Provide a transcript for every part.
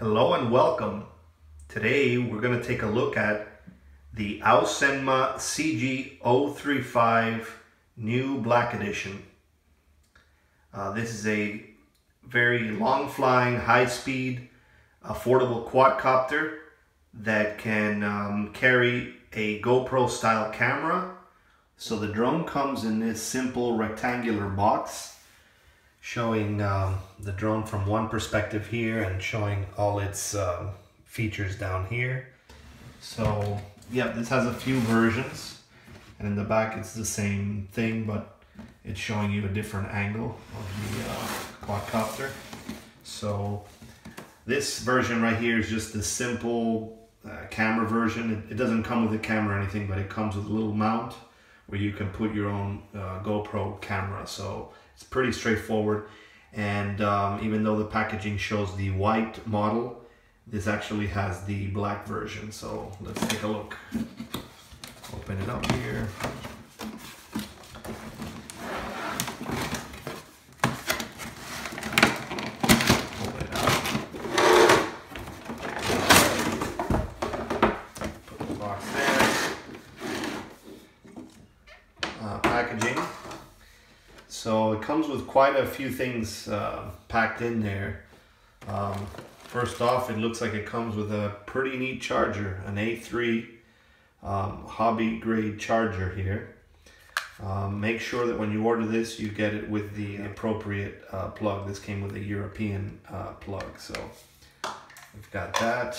Hello and welcome. Today we're going to take a look at the Aosenma CG035 new black edition. This is a very long-flying, high-speed, affordable quadcopter that can carry a GoPro style camera. So the drone comes in this simple rectangular box showing the drone from one perspective here and showing all its features down here. So yeah, this has a few versions, and in the back it's the same thing, but it's showing you a different angle of the quadcopter. So this version right here is just the simple camera version. It doesn't come with a camera or anything, but it comes with a little mount where you can put your own GoPro camera. So it's pretty straightforward, and even though the packaging shows the white model, this actually has the black version. So let's take a look. Open it up here. Open it up. Put the box there. Packaging. So it comes with quite a few things packed in there. First off, it looks like it comes with a pretty neat charger, an A3 hobby grade charger here. Make sure that when you order this, you get it with the appropriate plug. This came with a European plug, so we've got that.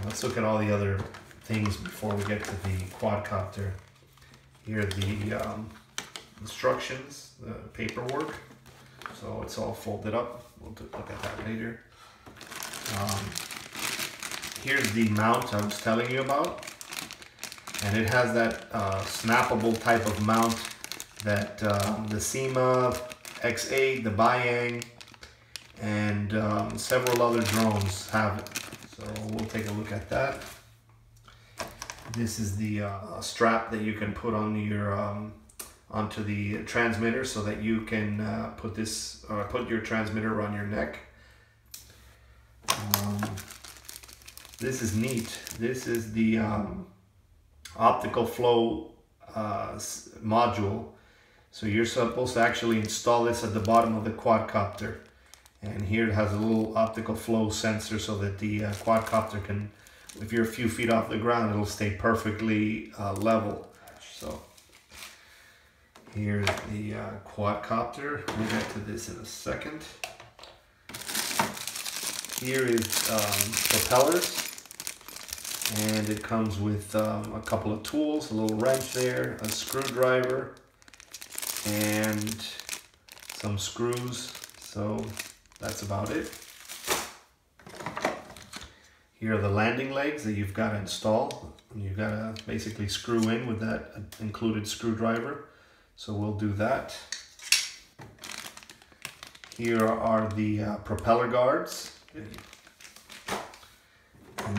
Let's look at all the other things before we get to the quadcopter. Here are the instructions, the paperwork. So it's all folded up. We'll look at that later. Here's the mount I was telling you about. And it has that snappable type of mount that the Aosenma X8, the Bayang, and several other drones have it. So we'll take a look at that. This is the strap that you can put on your onto the transmitter, so that you can put your transmitter on your neck. This is neat. This is the optical flow module. So you're supposed to actually install this at the bottom of the quadcopter. And here it has a little optical flow sensor so that the quadcopter can, if you're a few feet off the ground, it'll stay perfectly level. So here's the quadcopter. We'll get to this in a second. Here is propellers, and it comes with a couple of tools, a little wrench there, a screwdriver, and some screws. So that's about it. Here are the landing legs that you've got to install. You've got to basically screw in with that included screwdriver. So we'll do that. Here are the propeller guards. And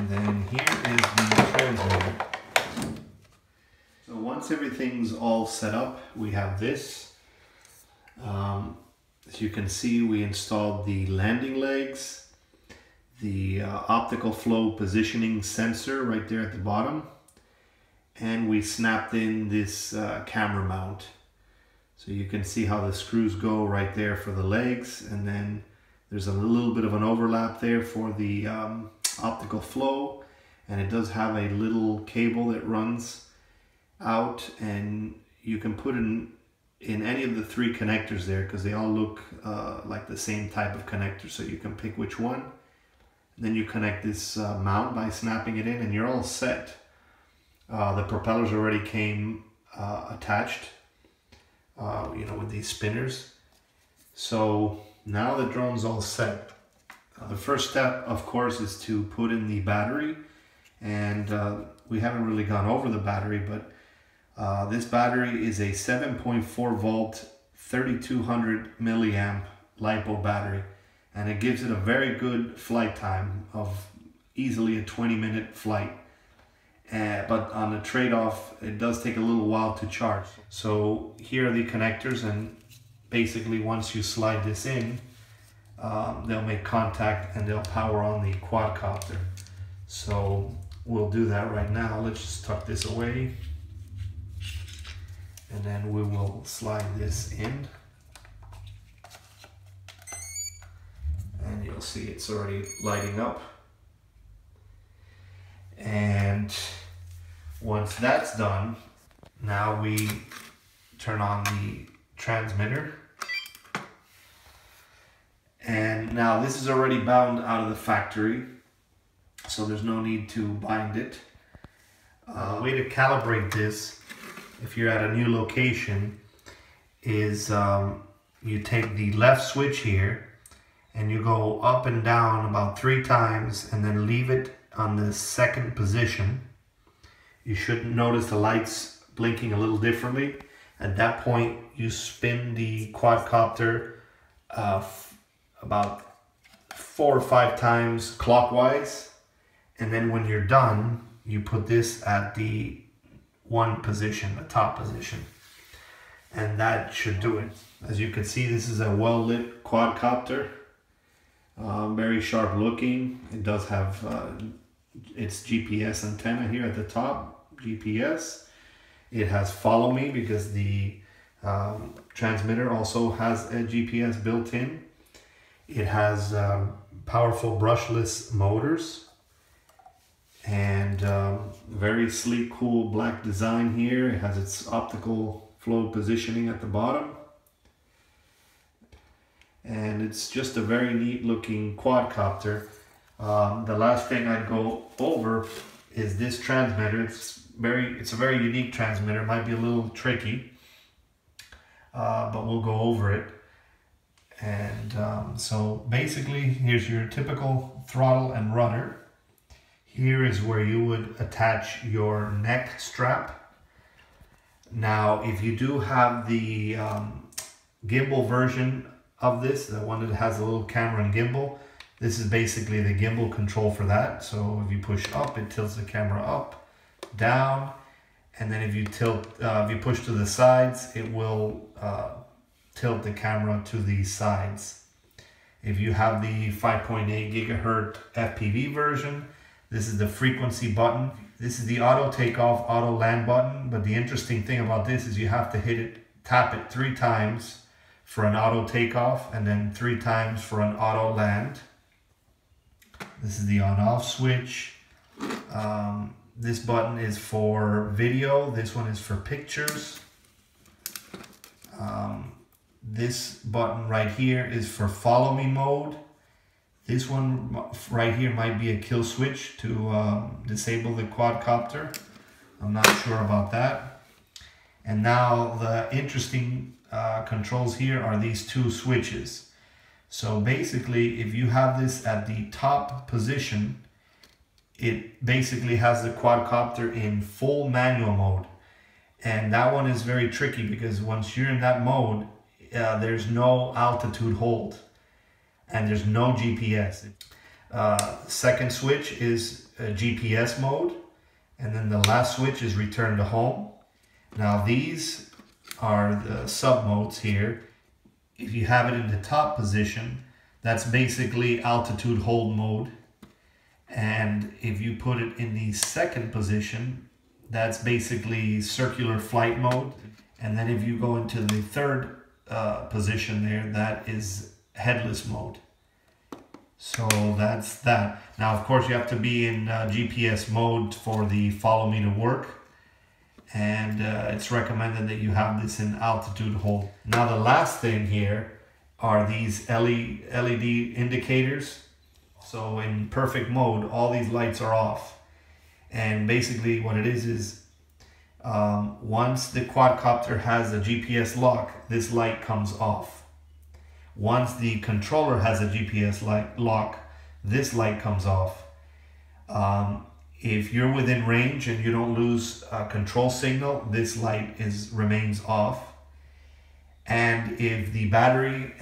then here is the transmitter. So once everything's all set up, we have this. As you can see, we installed the landing legs, the optical flow positioning sensor right there at the bottom, and we snapped in this camera mount. So you can see how the screws go right there for the legs, and then there's a little bit of an overlap there for the optical flow, and it does have a little cable that runs out, and you can put it in any of the three connectors there, because they all look like the same type of connector, so you can pick which one. And then you connect this mount by snapping it in, and you're all set. The propellers already came attached, you know, with these spinners. So now the drone's all set. The first step, of course, is to put in the battery, and we haven't really gone over the battery, but this battery is a 7.4 volt 3200 milliamp LiPo battery, and it gives it a very good flight time of easily a 20-minute flight. But on the trade-off, it does take a little while to charge. So here are the connectors, and basically once you slide this in, they'll make contact and they'll power on the quadcopter. So we'll do that right now. Let's just tuck this away, and then we will slide this in. And you'll see it's already lighting up. And once that's done, now we turn on the transmitter. And now this is already bound out of the factory, so there's no need to bind it. The way to calibrate this, if you're at a new location, is you take the left switch here and you go up and down about 3 times and then leave it on the second position. You should notice the lights blinking a little differently. At that point, you spin the quadcopter about 4 or 5 times clockwise, and then when you're done, you put this at the 1 position, the top position, and that should do it. As you can see, this is a well-lit quadcopter, very sharp looking. It does have its GPS antenna here at the top, GPS. It has follow me because the transmitter also has a GPS built in. It has powerful brushless motors and very sleek, cool black design here. It has its optical flow positioning at the bottom. And it's just a very neat looking quadcopter. The last thing I'd go over is this transmitter. It's a very unique transmitter. It might be a little tricky, but we'll go over it. And so basically, here's your typical throttle and rudder. Here is where you would attach your neck strap. Now, if you do have the gimbal version of this, the one that has a little camera and gimbal, this is basically the gimbal control for that. So if you push up, it tilts the camera up, down, and then if you push to the sides, it will tilt the camera to the sides. If you have the 5.8 gigahertz FPV version, this is the frequency button. This is the auto takeoff, auto land button. But the interesting thing about this is you have to tap it 3 times for an auto takeoff and then 3 times for an auto land. This is the on-off switch. This button is for video. This one is for pictures. This button right here is for follow me mode. This one right here might be a kill switch to disable the quadcopter. I'm not sure about that. And now the interesting controls here are these 2 switches. So basically, if you have this at the top position, it basically has the quadcopter in full manual mode. And that one is very tricky because once you're in that mode, there's no altitude hold and there's no GPS. Second switch is GPS mode, and then the last switch is return to home. Now these are the sub modes here. If you have it in the top position, that's basically altitude hold mode. And if you put it in the second position, that's basically circular flight mode. And then if you go into the third position there, that is headless mode. So that's that. Now, of course, you have to be in GPS mode for the follow me to work. And it's recommended that you have this in altitude hold. Now, the last thing here are these LED indicators. So in perfect mode, all these lights are off. And basically what it is once the quadcopter has a GPS lock, this light comes off. Once the controller has a GPS lock, this light comes off. If you're within range and you don't lose a control signal, this light remains off. And if the battery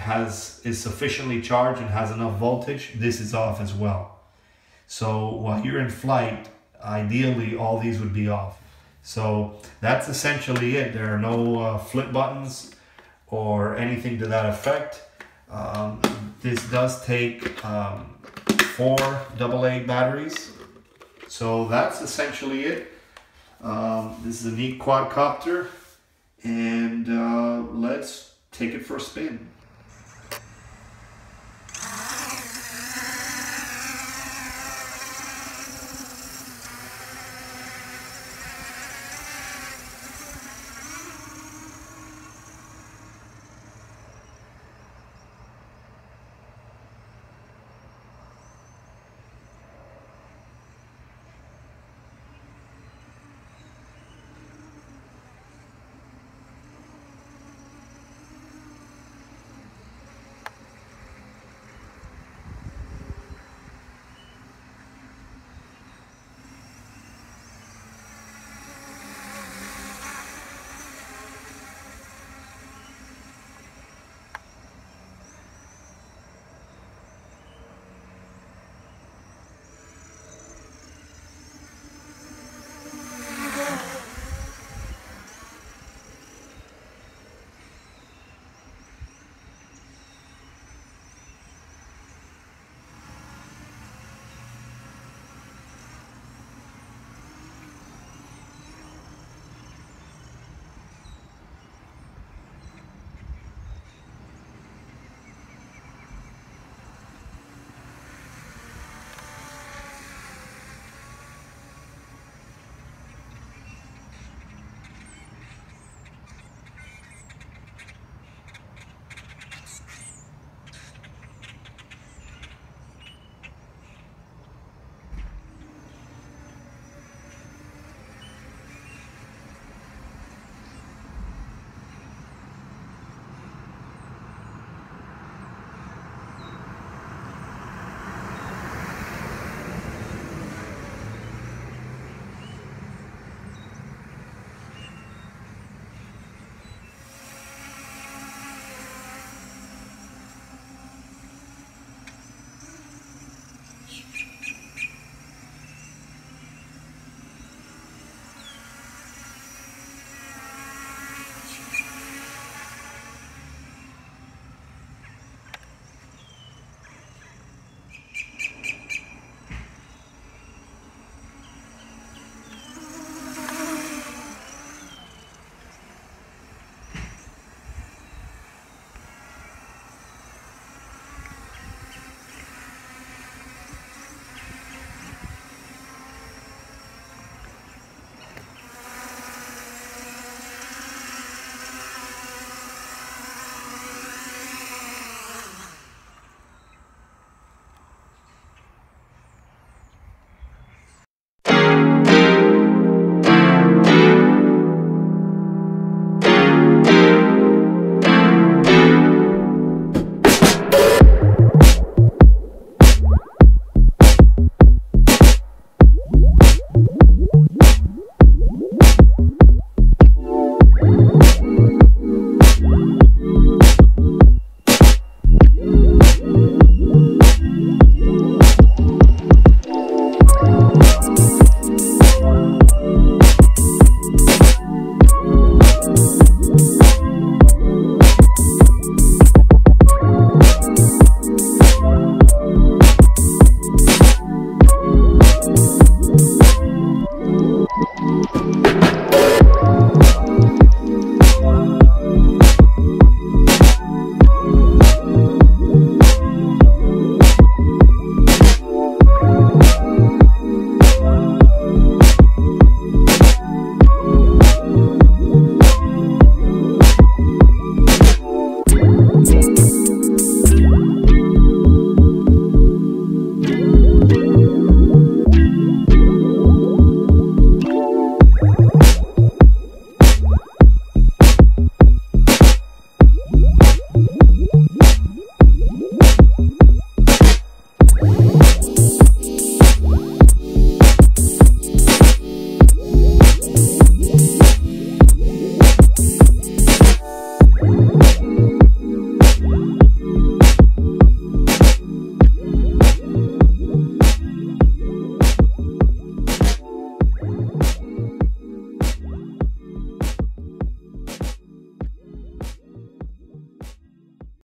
is sufficiently charged and has enough voltage, this is off as well. So while you're in flight, ideally all these would be off. So that's essentially it. There are no flip buttons or anything to that effect. This does take 4 AA batteries. So that's essentially it. This is a neat quadcopter, and let's take it for a spin.